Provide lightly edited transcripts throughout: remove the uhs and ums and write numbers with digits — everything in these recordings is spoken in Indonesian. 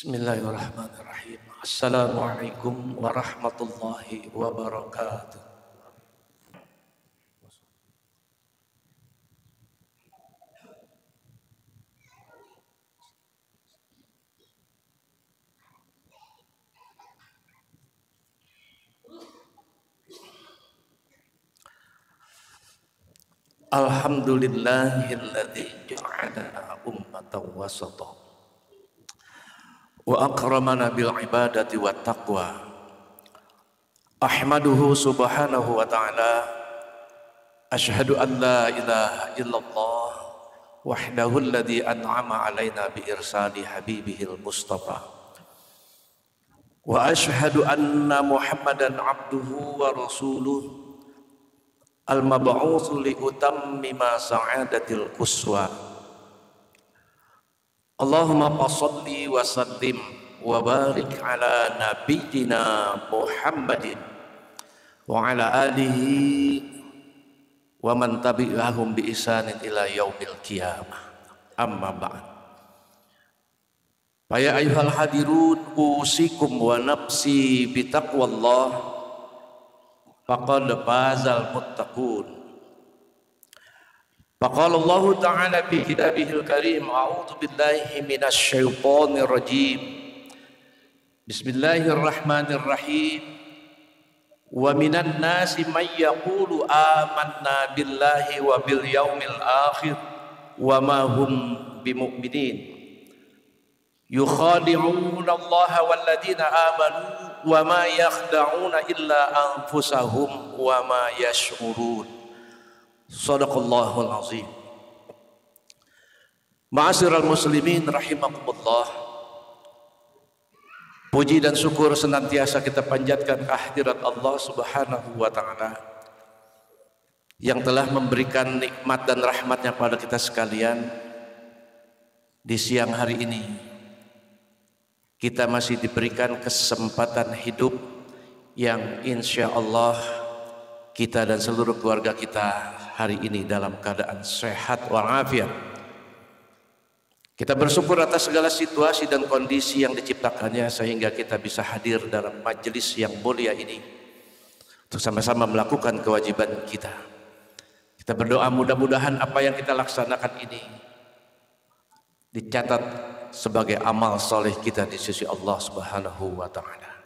Bismillahirrahmanirrahim. Assalamualaikum warahmatullahi wabarakatuh. Alhamdulillahilladzi ja'alana ummatan wasata wa akramana bil ibadati wat taqwa. Ahmaduhu subhanahu wa ta'ala. Ashhadu an la ilaha illallah wahdahu alladzi an'ama alaina bi irsali habibihil mustafa. Wa ashhadu anna Muhammadan abduhu wa rasuluh al-mab'utsu li utammima sa'adatil quswa. Allahumma shalli wa sallim wa barik ala nabiyyina Muhammadin wa ala alihi wa man tabi'ahum bi ihsanin ila yaumil qiyamah. Amma ba'd. Fa ya ayyuhal hadirun usikum wa nafsi bi taqwallah faqad fazal muttaqun. Faqala Allah Ta'ala fi kitabihil karim, a'udzu billahi minasy syaithanir rajim. Bismillahirrahmanirrahim. Wa minan nasi may yaqulu amanna billahi wa bil yaumil akhir wa ma hum bimu'minin. Yukhadi'una Allah wal ladzina amanu wa ma yakhda'una illa anfusahum wa ma yash'urun. Shadaqallahul azim. Ma'asyiral muslimin rahimakumullah. Puji dan syukur senantiasa kita panjatkan kehadirat Allah Subhanahu wa ta'ala yang telah memberikan nikmat dan rahmatnya pada kita sekalian. Di siang hari ini kita masih diberikan kesempatan hidup yang insya Allah kita dan seluruh keluarga kita hari ini dalam keadaan sehat walafiat. Kita bersyukur atas segala situasi dan kondisi yang diciptakannya sehingga kita bisa hadir dalam majelis yang mulia ini untuk sama-sama melakukan kewajiban kita. Kita berdoa mudah-mudahan apa yang kita laksanakan ini dicatat sebagai amal soleh kita di sisi Allah Subhanahu wa ta'ala.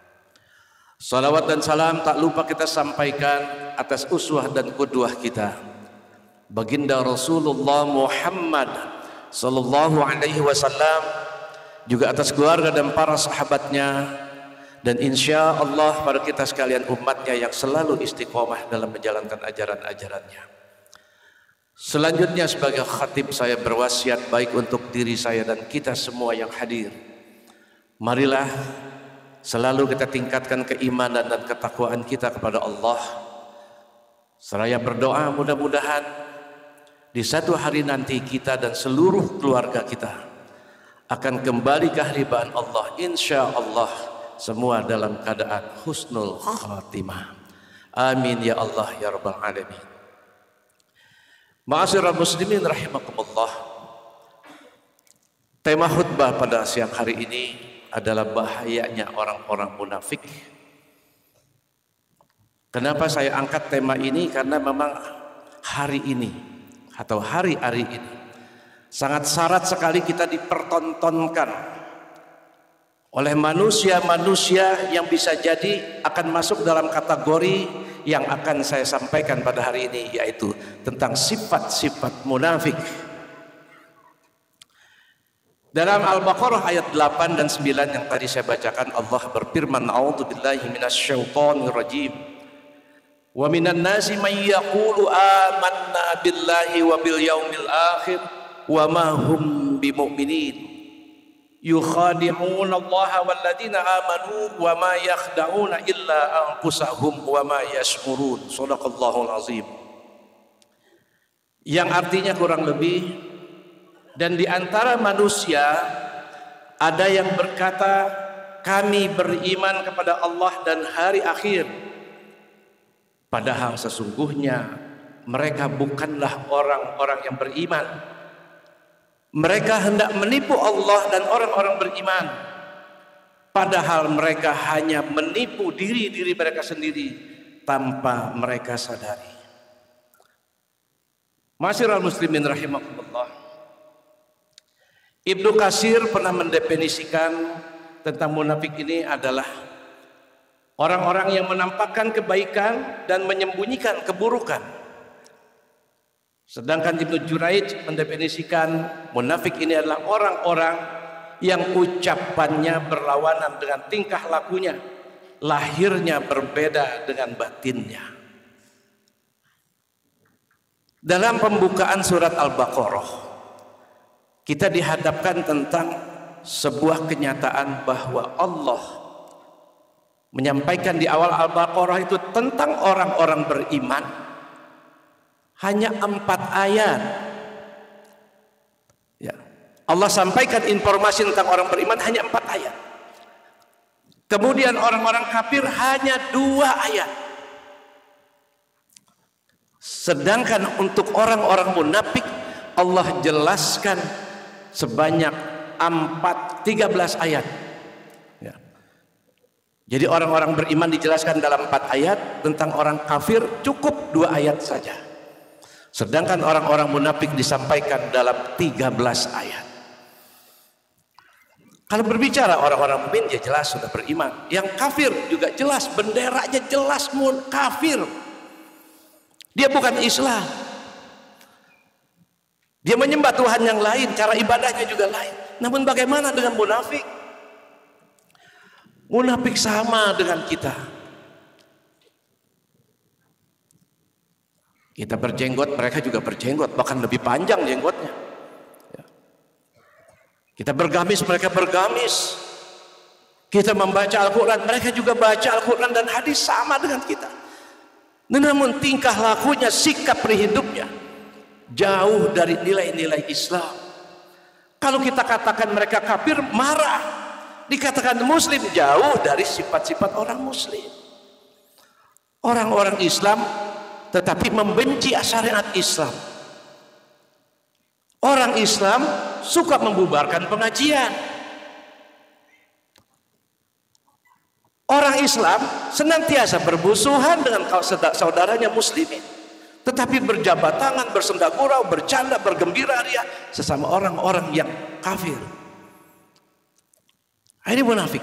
Salawat dan salam tak lupa kita sampaikan atas uswah dan qudwah kita, baginda Rasulullah Muhammad sallallahu alaihi wasallam, juga atas keluarga dan para sahabatnya, dan insya Allah pada kita sekalian umatnya yang selalu istiqomah dalam menjalankan ajaran-ajarannya. Selanjutnya sebagai khatib saya berwasiat baik untuk diri saya dan kita semua yang hadir, marilah selalu kita tingkatkan keimanan dan ketakwaan kita kepada Allah, seraya berdoa mudah-mudahan di satu hari nanti kita dan seluruh keluarga kita akan kembali ke hadirat Allah, insya Allah semua dalam keadaan husnul khatimah. Amin ya Allah ya rabbal alamin. Ma'asyiral muslimin rahimakumullah. Tema khutbah pada siang hari ini adalah bahayanya orang-orang munafik. Kenapa saya angkat tema ini? Karena memang hari ini atau hari-hari ini sangat syarat sekali kita dipertontonkan oleh manusia-manusia yang bisa jadi akan masuk dalam kategori yang akan saya sampaikan pada hari ini, yaitu tentang sifat-sifat munafik. Dalam Al-Baqarah ayat 8 dan 9 yang tadi saya bacakan, Allah berfirman, a'udzubillahi minasyaitonir rajim. Wa minan nasi may yaqulu amanna billahi wa bil yaumil akhir wa ma hum bimu'minin. Yukhadi'una Allah wal ladzina amanu wa ma yakhda'una illa anfusahum wa ma yash'urun. Shadaqallahul azim. Yang artinya kurang lebih, dan di antara manusia ada yang berkata kami beriman kepada Allah dan hari akhir, padahal sesungguhnya mereka bukanlah orang-orang yang beriman. Mereka hendak menipu Allah dan orang-orang beriman, padahal mereka hanya menipu diri mereka sendiri tanpa mereka sadari. Ma'asyiral muslimin rahimakumullah, Ibnu Katsir pernah mendefinisikan tentang munafik ini adalah orang-orang yang menampakkan kebaikan dan menyembunyikan keburukan. Sedangkan Ibnu Juraij mendefinisikan munafik ini adalah orang-orang yang ucapannya berlawanan dengan tingkah lakunya, lahirnya berbeda dengan batinnya. Dalam pembukaan surat Al-Baqarah, kita dihadapkan tentang sebuah kenyataan bahwa Allah menyampaikan di awal Al-Baqarah itu tentang orang-orang beriman hanya 4 ayat. Ya. Allah sampaikan informasi tentang orang beriman hanya 4 ayat. Kemudian orang-orang kafir hanya 2 ayat. Sedangkan untuk orang-orang munafik Allah jelaskan sebanyak 13 ayat. Ya. Jadi orang-orang beriman dijelaskan dalam 4 ayat, tentang orang kafir cukup 2 ayat saja. Sedangkan orang-orang munafik disampaikan dalam 13 ayat. Kalau berbicara orang-orang mukmin ya jelas sudah beriman. Yang kafir juga jelas, benderanya jelas kafir. Dia bukan Islam. Dia menyembah Tuhan yang lain, cara ibadahnya juga lain. Namun bagaimana dengan munafik? Munafik sama dengan kita. Kita berjenggot, mereka juga berjenggot, bahkan lebih panjang jenggotnya. Kita bergamis, mereka bergamis. Kita membaca Al-Quran, mereka juga baca Al-Quran dan hadis sama dengan kita. Namun tingkah lakunya, sikap berhidupnya jauh dari nilai-nilai Islam. Kalau kita katakan mereka kafir, marah. Dikatakan muslim, jauh dari sifat-sifat orang muslim. Orang-orang Islam tetapi membenci syariat Islam. Orang Islam suka membubarkan pengajian. Orang Islam senantiasa bermusuhan dengan saudaranya muslimin, tetapi berjabat tangan, bersenda gurau, bercanda, bergembira ria sesama orang-orang yang kafir. Ini munafik.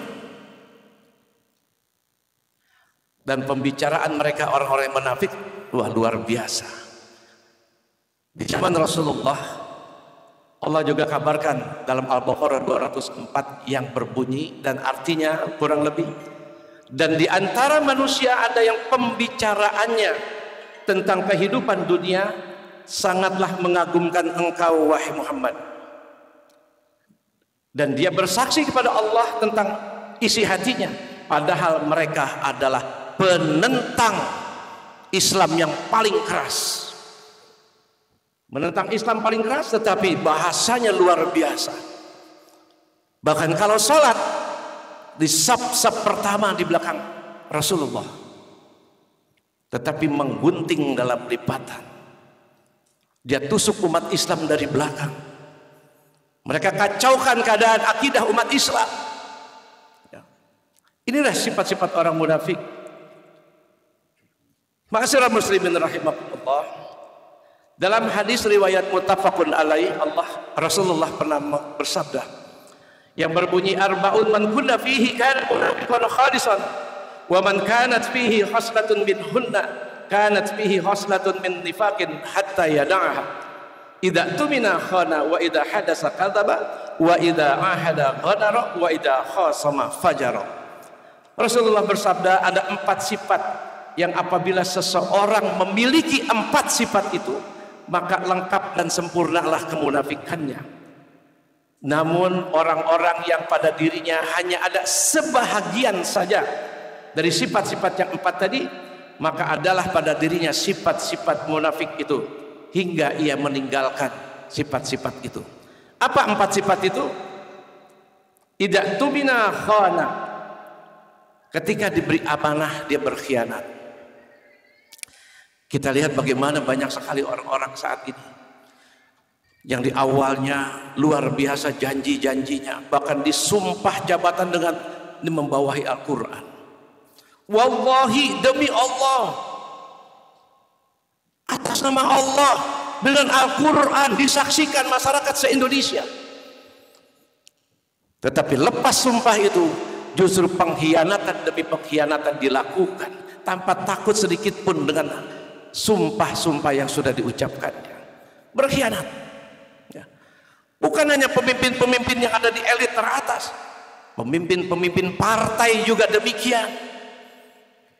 Dan pembicaraan mereka orang-orang yang munafik luar biasa. Di zaman Rasulullah, Allah juga kabarkan dalam Al-Baqarah 204 yang berbunyi dan artinya kurang lebih, dan di antara manusia ada yang pembicaraannya tentang kehidupan dunia sangatlah mengagumkan engkau wahai Muhammad, dan dia bersaksi kepada Allah tentang isi hatinya, padahal mereka adalah penentang Islam yang paling keras. Menentang Islam paling keras, tetapi bahasanya luar biasa. Bahkan kalau sholat di saf-saf pertama di belakang Rasulullah, tetapi menggunting dalam lipatan. Dia tusuk umat Islam dari belakang. Mereka kacaukan keadaan akidah umat Islam. Inilah sifat-sifat orang munafik. Ma'asyiral muslimin rahimakumullah, dalam hadis riwayat muttafaqun alaih, Rasulullah pernah bersabda yang berbunyi, arba'un man kunna fihi kana munafiqan khalisan wa man kanat fihi khaslatun min hunna kanat fihi khaslatun min nifaqin hatta yada'aha idza tumina khana wa idza hadasa kadzaba wa idza ahada ghadara wa idza khasama fajara. Rasulullah bersabda, ada 4 sifat yang apabila seseorang memiliki 4 sifat itu, maka lengkap dan sempurnalah kemunafikannya. Namun orang-orang yang pada dirinya hanya ada sebahagian saja dari sifat-sifat yang 4 tadi, maka adalah pada dirinya sifat-sifat munafik itu hingga ia meninggalkan sifat-sifat itu. Apa 4 sifat itu? Idza tumina khana, ketika diberi amanah dia berkhianat. Kita lihat bagaimana banyak sekali orang-orang saat ini yang di awalnya luar biasa janji-janjinya, bahkan disumpah jabatan dengan ini membawahi Al-Quran. Wallahi, demi Allah, atas nama Allah dengan Al-Quran disaksikan masyarakat se-Indonesia. Tetapi lepas sumpah itu justru pengkhianatan demi pengkhianatan dilakukan tanpa takut sedikit pun dengan sumpah-sumpah yang sudah diucapkannya. Berkhianat ya. Bukan hanya pemimpin-pemimpin yang ada di elit teratas, pemimpin-pemimpin partai juga demikian.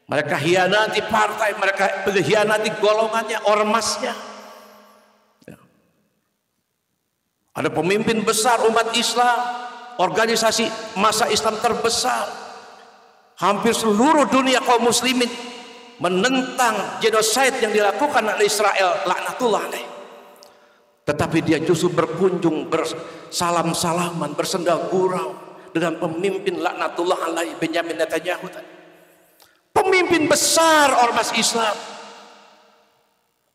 Mereka hianati partai, mereka hianati golongannya, ormasnya ya. Ada pemimpin besar umat Islam, organisasi massa Islam terbesar, hampir seluruh dunia kaum muslimin menentang genosid yang dilakukan oleh Israel, laknatullah alaih. Tetapi dia justru berkunjung, bersalam-salaman, bersenda gurau dengan pemimpin laknatullah alaih Benyamin Netanyahu tadi. Pemimpin besar ormas Islam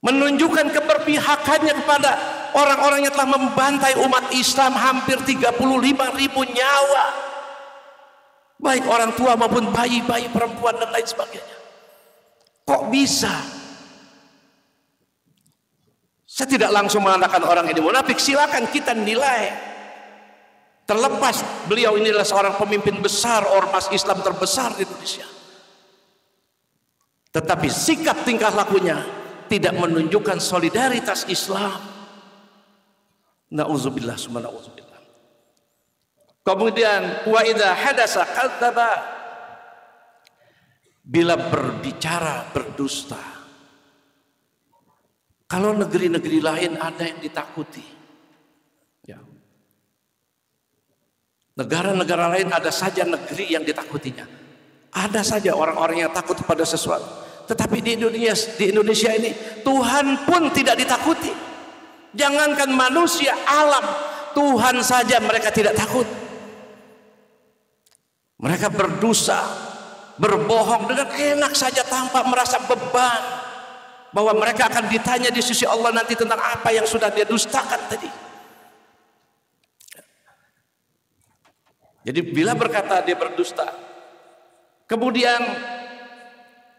menunjukkan keberpihakannya kepada orang-orang yang telah membantai umat Islam, hampir 35.000 nyawa, baik orang tua maupun bayi-bayi, perempuan dan lain sebagainya. Kok bisa? Saya tidak langsung mengatakan orang ini munafik, silakan kita nilai. Terlepas beliau ini adalah seorang pemimpin besar ormas Islam terbesar di Indonesia, tetapi sikap tingkah lakunya tidak menunjukkan solidaritas Islam. Na'udzubillah summa na'udzubillah. Kemudian wa idza hadasa kadzdzaba, bila berbicara berdusta. Kalau negeri-negeri lain ada yang ditakuti ya. Negara-negara lain ada saja negeri yang ditakutinya, ada saja orang-orang yang takut pada sesuatu. Tetapi di Indonesia ini Tuhan pun tidak ditakuti. Jangankan manusia, alam, Tuhan saja mereka tidak takut. Mereka berdosa, berbohong dengan enak saja tanpa merasa beban bahwa mereka akan ditanya di sisi Allah nanti tentang apa yang sudah dia dustakan tadi. Jadi bila berkata dia berdusta, kemudian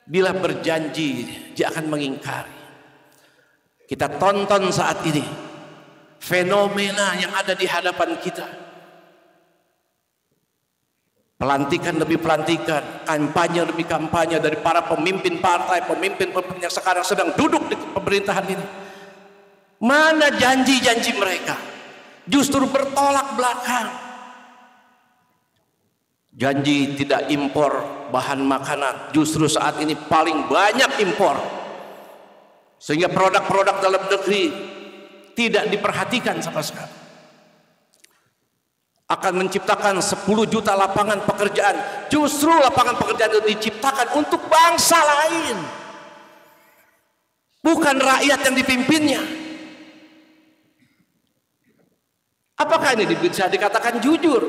bila berjanji dia akan mengingkari. Kita tonton saat ini fenomena yang ada di hadapan kita. Pelantikan demi pelantikan, kampanye demi kampanye dari para pemimpin partai, pemimpin yang sekarang sedang duduk di pemerintahan ini. Mana janji-janji mereka? Justru bertolak belakang. Janji tidak impor bahan makanan, justru saat ini paling banyak impor. Sehingga produk-produk dalam negeri tidak diperhatikan sama sekali. Akan menciptakan 10 juta lapangan pekerjaan. Justru lapangan pekerjaan itu diciptakan untuk bangsa lain, bukan rakyat yang dipimpinnya. Apakah ini bisa dikatakan jujur?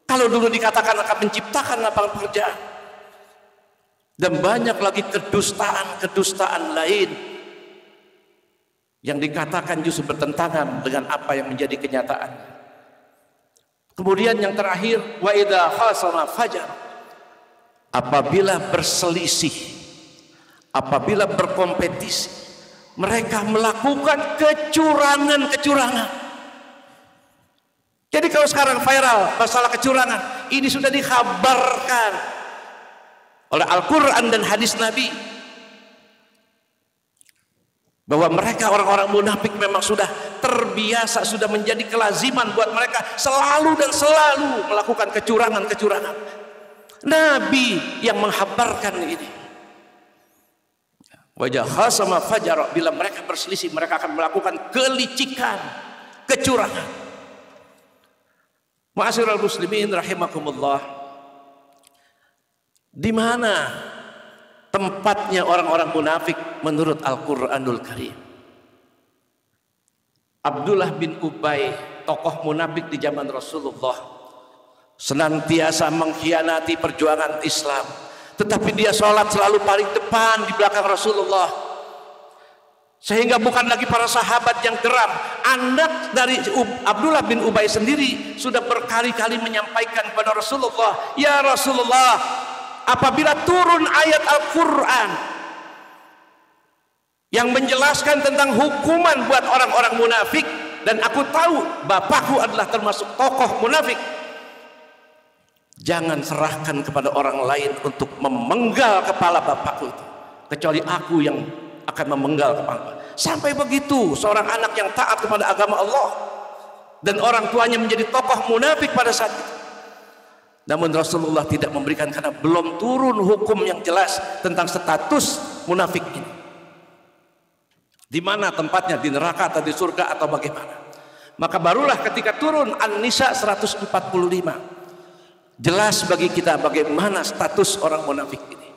Kalau dulu dikatakan akan menciptakan lapangan pekerjaan. Dan banyak lagi kedustaan lain yang dikatakan justru bertentangan dengan apa yang menjadi kenyataan. Kemudian yang terakhir, wa idza khasama fajar, apabila berselisih, apabila berkompetisi, mereka melakukan kecurangan-kecurangan. Jadi kalau sekarang viral masalah kecurangan, ini sudah dikhabarkan oleh Al-Quran dan hadis Nabi bahwa mereka orang-orang munafik memang sudah terbiasa, sudah menjadi kelaziman buat mereka selalu dan selalu melakukan kecurangan-kecurangan. Nabi yang menghabarkan ini. Wajah khasama fajar, bila mereka berselisih mereka akan melakukan kelicikan, kecurangan. Ma'asyiral muslimin rahimakumullah. Di mana tempatnya orang-orang munafik menurut Al-Quranul Karim? Abdullah bin Ubay, tokoh munafik di zaman Rasulullah, senantiasa mengkhianati perjuangan Islam, tetapi dia sholat selalu paling depan di belakang Rasulullah. Sehingga bukan lagi para sahabat yang geram, anak dari Abdullah bin Ubay sendiri sudah berkali-kali menyampaikan kepada Rasulullah, ya Rasulullah, apabila turun ayat Al-Quran yang menjelaskan tentang hukuman buat orang-orang munafik, dan aku tahu bapakku adalah termasuk tokoh munafik, jangan serahkan kepada orang lain untuk memenggal kepala bapakku itu, kecuali aku yang akan memenggal kepala. Sampai begitu seorang anak yang taat kepada agama Allah dan orang tuanya menjadi tokoh munafik pada saat itu. Namun Rasulullah tidak memberikan, karena belum turun hukum yang jelas tentang status munafik ini. Di mana tempatnya, di neraka atau di surga atau bagaimana? Maka barulah ketika turun An-Nisa 145, jelas bagi kita bagaimana status orang munafik ini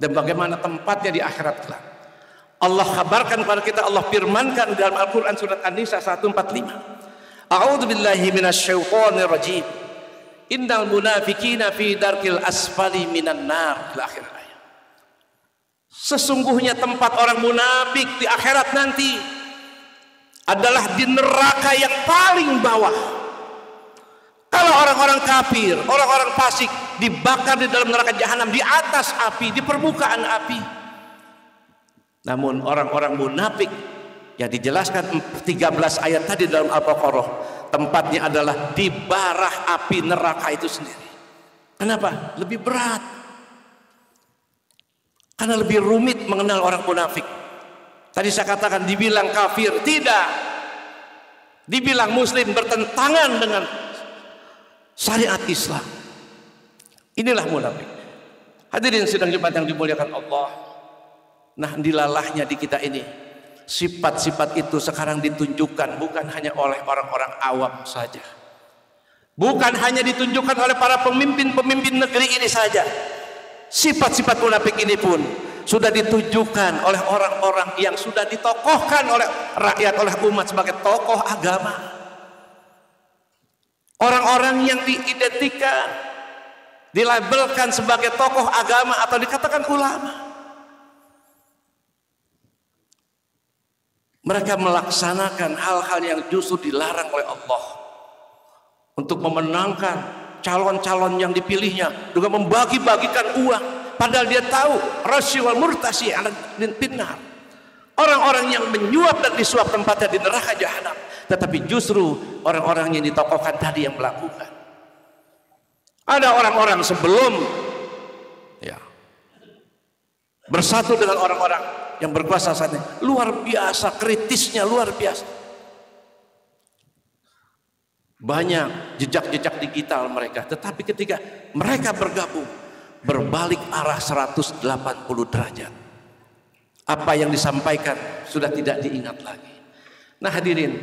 dan bagaimana tempatnya di akhirat kelak. Allah kabarkan kepada kita, Allah firmankan dalam Al-Quran surat An-Nisa 145, A'udzu billahi minasyaitonir rajim, innal munafiqina fi darkil asfali minan nar, ila akhir ayat. Sesungguhnya tempat orang munafik di akhirat nanti adalah di neraka yang paling bawah. Kalau orang-orang kafir, orang-orang fasik dibakar di dalam neraka jahanam, di atas api, di permukaan api. Namun orang-orang munafik yang dijelaskan 13 ayat tadi dalam Al-Baqarah, tempatnya adalah di bara api neraka itu sendiri. Kenapa? Lebih berat. Karena lebih rumit mengenal orang munafik. Tadi saya katakan dibilang kafir, tidak. Dibilang muslim bertentangan dengan syariat Islam. Inilah munafik. Hadirin sidang Jumat yang dimuliakan Allah. Nah, dilalahnya di kita ini, sifat-sifat itu sekarang ditunjukkan bukan hanya oleh orang-orang awam saja, bukan hanya ditunjukkan oleh para pemimpin-pemimpin negeri ini saja. Sifat-sifat munafik ini pun sudah ditunjukkan oleh orang-orang yang sudah ditokohkan oleh rakyat, oleh umat sebagai tokoh agama. Orang-orang yang diidentikan, dilabelkan sebagai tokoh agama atau dikatakan ulama, mereka melaksanakan hal-hal yang justru dilarang oleh Allah untuk memenangkan calon-calon yang dipilihnya, juga membagi-bagikan uang, padahal dia tahu rasyi wal murtasi ala pinnar, orang-orang yang menyuap dan disuap tempatnya di neraka jahanam, tetapi justru orang-orang yang ditokohkan tadi yang melakukan. Ada orang-orang sebelum ya bersatu dengan orang-orang yang berkuasa saat ini, luar biasa kritisnya, luar biasa. Banyak jejak-jejak digital mereka, tetapi ketika mereka bergabung, berbalik arah 180 derajat. Apa yang disampaikan sudah tidak diingat lagi. Nah, hadirin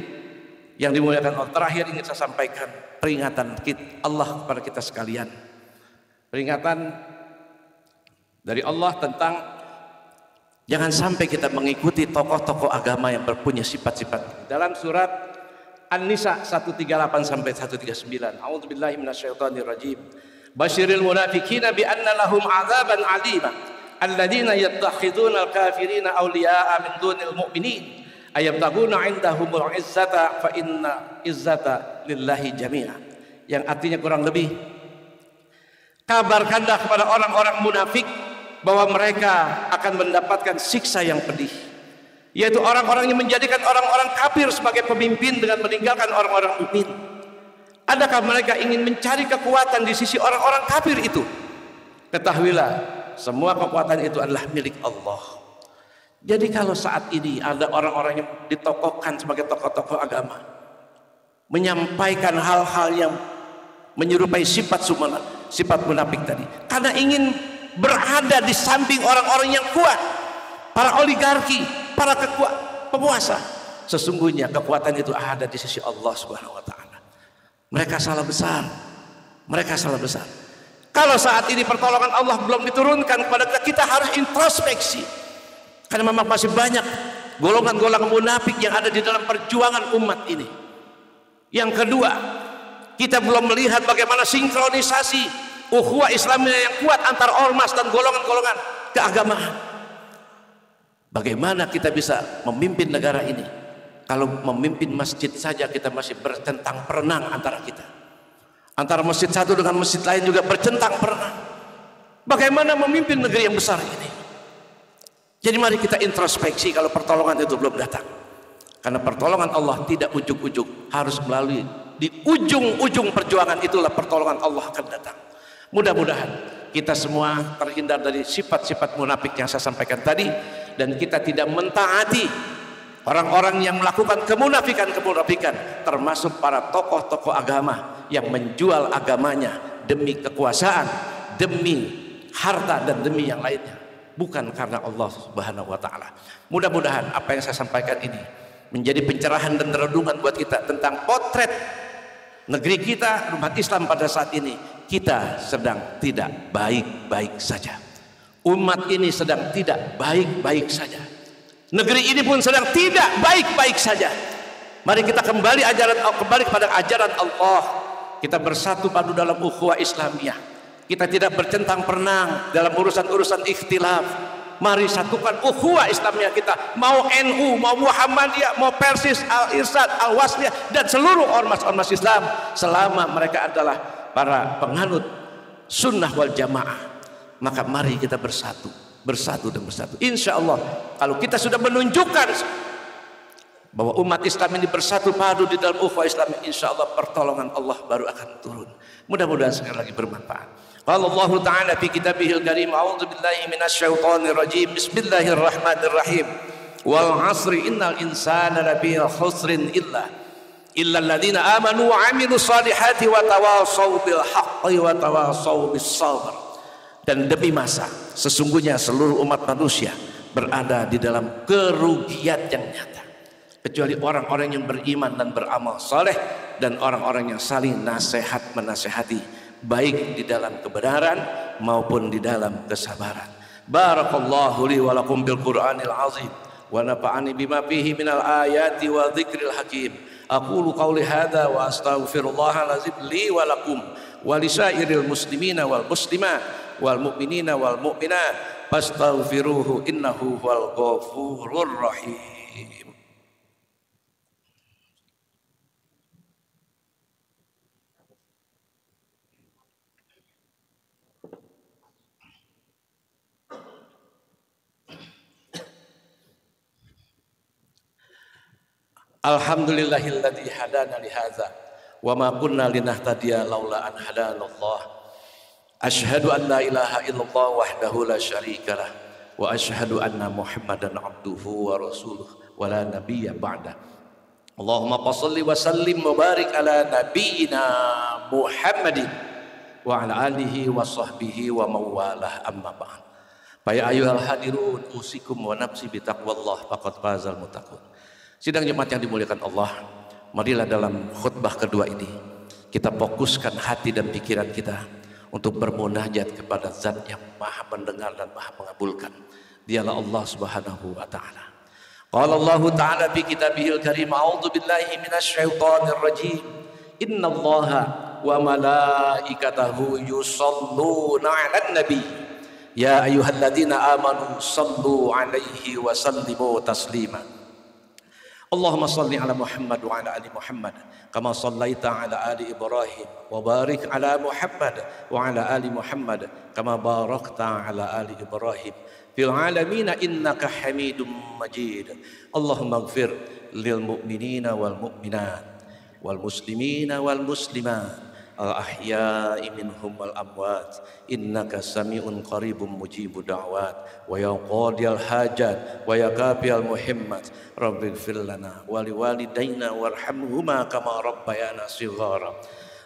yang dimuliakan Allah, terakhir ingin saya sampaikan peringatan Allah kepada kita sekalian. Peringatan dari Allah tentang jangan sampai kita mengikuti tokoh-tokoh agama yang berpunya sifat-sifat. Dalam surat An-Nisa 138 sampai 139, A'udzubillahi minasyaitonir rajim. Basyiril munafiqina bi anna lahum 'adzaban 'alima alladziina yattakhiduna al-kafirina awliya'a min dunil mu'minin ayabtaguna 'indahumul 'izzata fa inna 'izzata lillahi jami'a. Yang artinya kurang lebih, kabarkanlah kepada orang-orang munafik bahwa mereka akan mendapatkan siksa yang pedih, yaitu orang-orang yang menjadikan orang-orang kafir sebagai pemimpin dengan meninggalkan orang-orang mukmin. Adakah mereka ingin mencari kekuatan di sisi orang-orang kafir itu? Ketahuilah, semua kekuatan itu adalah milik Allah. Jadi kalau saat ini ada orang-orang yang ditokohkan sebagai tokoh-tokoh agama, menyampaikan hal-hal yang menyerupai sifat munafik tadi, karena ingin berada di samping orang-orang yang kuat, para oligarki, para penguasa, sesungguhnya kekuatan itu ada di sisi Allah Subhanahu wa taala. Mereka salah besar. Mereka salah besar. Kalau saat ini pertolongan Allah belum diturunkan kepada kita, kita harus introspeksi. Karena memang masih banyak golongan-golongan munafik yang ada di dalam perjuangan umat ini. Yang kedua, kita belum melihat bagaimana sinkronisasi ukhuwah Islamiyah yang kuat antar ormas dan golongan-golongan keagamaan. Bagaimana kita bisa memimpin negara ini kalau memimpin masjid saja kita masih bercentang perenang antara kita, antara masjid satu dengan masjid lain juga bercentang perenang. Bagaimana memimpin negeri yang besar ini? Jadi mari kita introspeksi kalau pertolongan itu belum datang, karena pertolongan Allah tidak ujug-ujug, harus melalui di ujung-ujung perjuangan itulah pertolongan Allah akan datang. Mudah-mudahan kita semua terhindar dari sifat-sifat munafik yang saya sampaikan tadi, dan kita tidak mentaati orang-orang yang melakukan kemunafikan-kemunafikan, termasuk para tokoh-tokoh agama yang menjual agamanya demi kekuasaan, demi harta, dan demi yang lainnya, bukan karena Allah Subhanahu wa taala. Mudah-mudahan apa yang saya sampaikan ini menjadi pencerahan dan renungan buat kita tentang potret negeri kita, umat Islam pada saat ini. Kita sedang tidak baik-baik saja. Umat ini sedang tidak baik-baik saja. Negeri ini pun sedang tidak baik-baik saja. Mari kita kembali kepada ajaran Allah. Kita bersatu padu dalam ukhuwah Islamiyah. Kita tidak bercentang perenang dalam urusan-urusan ikhtilaf. Mari satukan ukhuwah Islamiyah kita. Mau NU, mau Muhammadiyah, mau Persis, Al-Irsyad, Al-Wasliyah, dan seluruh ormas-ormas Islam, selama mereka adalah para penganut sunnah wal jamaah, maka mari kita bersatu dan bersatu. Insya Allah kalau kita sudah menunjukkan bahwa umat Islam ini bersatu padu di dalam ukhuwah Islam, insya Allah pertolongan Allah baru akan turun. Mudah-mudahan sekali lagi bermanfaat. Qala Allah Ta'ala fi kitabihil karim, a'udzu billahi minasyaitonir rajim, bismillahirrahmanirrahim, wal 'asri innal insana lafi khusrin illa alladziina aamanu wa 'amilus shalihati wa tawashaw bil haqqi wa tawashaw bis sabr. Dan demi masa, sesungguhnya seluruh umat manusia berada di dalam kerugian yang nyata, kecuali orang-orang yang beriman dan beramal saleh, dan orang-orang yang saling nasihat menasehati, baik di dalam kebenaran maupun di dalam kesabaran. Barakallahu li wa lakum bil Qur'anil azim wa nafa'ani bima fihi minal ayati wa dzikril hakim. Aqulu qawli hadza wa astaghfirullahal azim li wa lakum wa lisairil muslimina wal muslimat wal mu'minina wal mu'minat fastaghfiruhu innahu huwal ghafurur rahim. Alhamdulillahilladzi hadana li hadza wa ma kunna linahtadiya laula an hadanallah. Asyhadu an la ilaha illallah wahdahu la syarikalah wa asyhadu anna Muhammadan abduhu wa rasuluh wa la nabiyya ba'da. Allahumma shalli wa sallim wa barik ala nabiyyina Muhammadin wa ala alihi wa sahbihi wa mawalah, amma ba'd. Fa ya ayyuhal hadirun usikum wa nafsi bi taqwallah faqad fazal muttaqun. Sidang jemaat yang dimuliakan Allah, marilah dalam khutbah kedua ini kita fokuskan hati dan pikiran kita untuk bermunajat kepada Zat yang Maha mendengar dan Maha mengabulkan. Dialah Allah Subhanahu wa taala. Qala Allah Ta'ala fi kitabihil karim, a'udzu billahi minasyaitonir rajim. Innallaha wa malaikatahu yusholluna 'alan nabi. Ya ayyuhalladzina amanu shallu 'alaihi wa sallimu taslima. Allahumma salli ala Muhammad wa ala ali Muhammad kama sallaita ala ali Ibrahim wa barik ala Muhammad wa ala ali Muhammad kama barakta ala ali Ibrahim fil alamin innaka Hamidum Majid. Allahumma ighfir lil mu'minina wal mu'minat wal muslimina wal muslimat al-ahya'i minhum wal amwat innaka sami'un qaribun mujibud da'wat wa ya qadiyal hajat wa ya kafiyal muhimmat rabbighfir lana wa liwalidayna warhamhuma kama rabbayana shighara.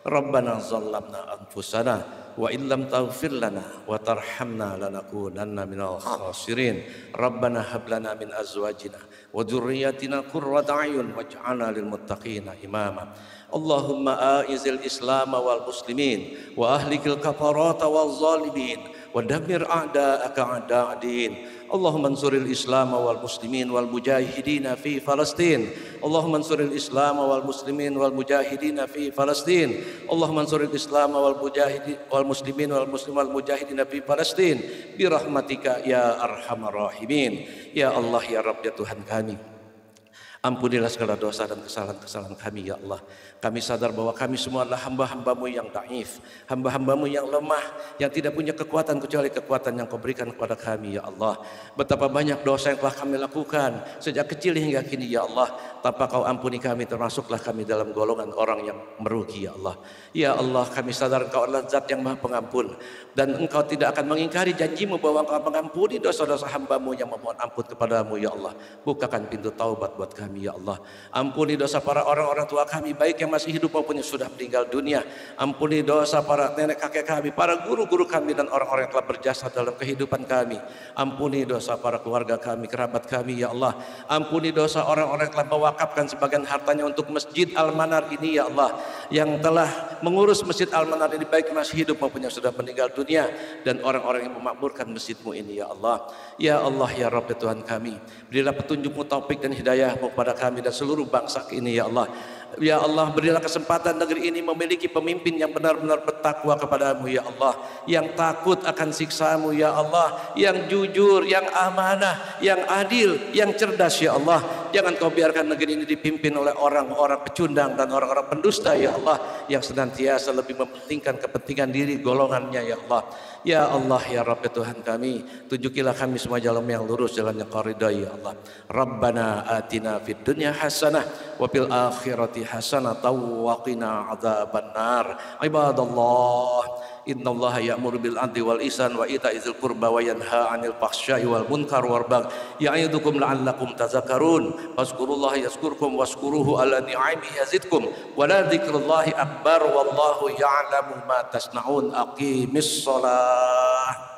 Rabbana zalamna anfusana wa illam taghfir lana wa tarhamna lanakunanna minal khasirin. Rabbana hab lana min azwajina wa dhurriyyatina qurrata a'yun waj'alna lil muttaqina imama. Allahumma a'izil Islam wal muslimin wa ahlikil kafarata wal zalimin ودمر أعداءك أعداء الدين اللهم انصر الإسلام والمسلمين والمجاهدين في فلسطين اللهم انصر الإسلام والمسلمين والمجاهدين في فلسطين اللهم انصر الإسلام والمسلمين والمجاهدين في فلسطين برحمتك يا أرحم الراحمين. Ya Allah, ya Rabb, ya Tuhan kami, ampunilah segala dosa dan kesalahan-kesalahan kami ya Allah. Kami sadar bahwa kami semua adalah hamba-hambamu yang daif, hamba-hambamu yang lemah, yang tidak punya kekuatan kecuali kekuatan yang kau berikan kepada kami ya Allah. Betapa banyak dosa yang telah kami lakukan sejak kecil hingga kini ya Allah. Tanpa kau ampuni kami, termasuklah kami dalam golongan orang yang merugi ya Allah. Ya Allah, kami sadar engkau adalah zat yang maha pengampun, dan engkau tidak akan mengingkari janjimu bahwa engkau mengampuni dosa-dosa hambamu yang memohon ampun kepadamu ya Allah. Bukakan pintu taubat buat kami ya Allah. Ampuni dosa para orang-orang tua kami, baik yang masih hidup maupun yang sudah meninggal dunia. Ampuni dosa para nenek kakek kami, para guru-guru kami, dan orang-orang yang telah berjasa dalam kehidupan kami. Ampuni dosa para keluarga kami, kerabat kami ya Allah. Ampuni dosa orang-orang yang telah mewakafkan sebagian hartanya untuk Masjid Al-Manar ini ya Allah, yang telah mengurus Masjid Al-Manar ini baik yang masih hidup maupun yang sudah meninggal dunia, dan orang-orang yang memakmurkan masjidmu ini ya Allah. Ya Allah, ya Rabb, ya Tuhan kami, berilah petunjukmu, taufik dan hidayahmu kepada kami dan seluruh bangsa ini ya Allah. Ya Allah, berilah kesempatan negeri ini memiliki pemimpin yang benar-benar bertakwa kepadamu ya Allah, yang takut akan siksamu ya Allah, yang jujur, yang amanah, yang adil, yang cerdas ya Allah. Jangan kau biarkan negeri ini dipimpin oleh orang-orang pecundang dan orang-orang pendusta ya Allah, yang senantiasa lebih mementingkan kepentingan diri golongannya ya Allah. Ya Allah, ya Rabb, ya Tuhan kami, tunjukilah kami semua jalan yang lurus, jalan yang kau ridai ya Allah. Rabbana atina fid dunya hasanah wa fil akhirati hasanah wa qina adzabannar. Ibadallah, innallaha ya'muru bil adli wal ihsan wa ita'idzil qurba wa yanha 'anil fahsya'i wal munkar wal baghi ya'idukum la'allakum tadhakkarun. Fazkurullaha yazkurkum washkuruhu ala ni'amihi yazidkum wa la dzikrullahi akbar wallahu ya'lamu ma tasna'un. Aqimis shalah.